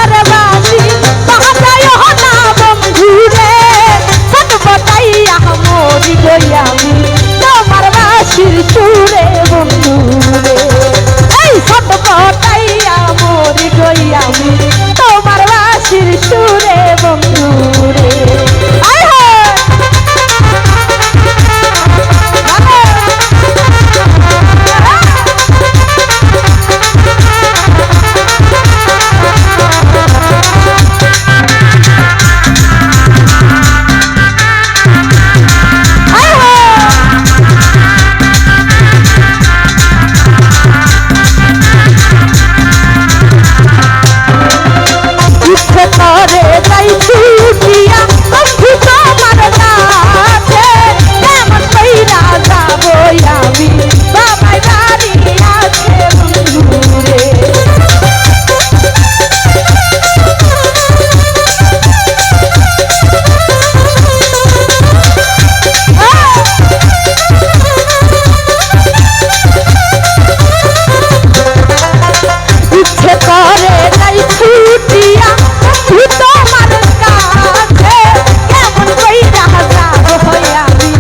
সুরের বাসি বাজায় না বন্ধুরে ছটপটাইয়া মরি গই আমি তোমার বাসির সুরে বন্ধুরে এই ছটপটাইয়া মরি গই আমি তোমার বাসির সুরে বন্ধুরে করে যাই ছুটিয়া বন্ধু তোমার কাছে কেমন কইরা যাবো আমি বাবাই বাড়ি আছে বন্ধুরে ইচ্ছে করে যাই ছুটিয়া তোমার কাছে কেমন কইরা যাবো আমি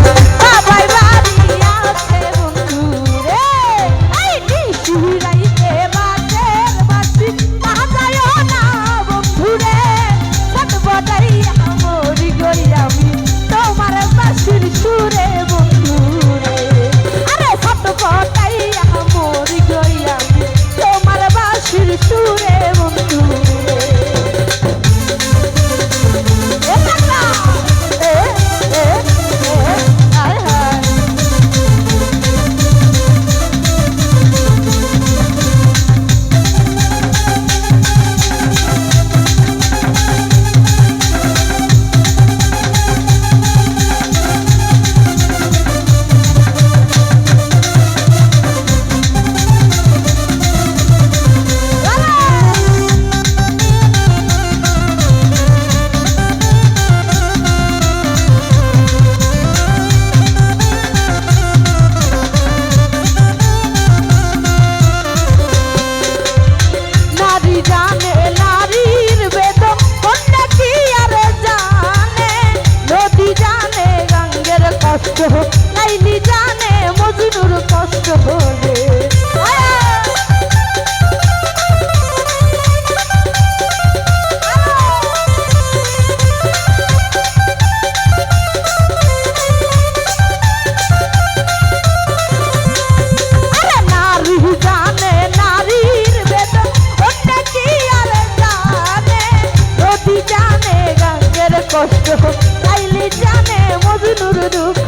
বাবাই বাড়ি আছে বন্ধুরে এই নিশুরাইতে বাজের বাসি বাজায় না বন্ধুরে ছটপটাইয়া মরি গই আমি তোমার বাসির সুরে বন্ধুরে আরে ছটপটাইয়া মরি গই আমি তোমার বাসির সুরে বন্ধুরে লাইলি জানে মজনুর কষ্ট হলে নারী জানে নারীর বেদন অন্য কি আর জানে নদী জানে গঙ্গের কষ্ট লাইলি জানে মজনুর দুঃখ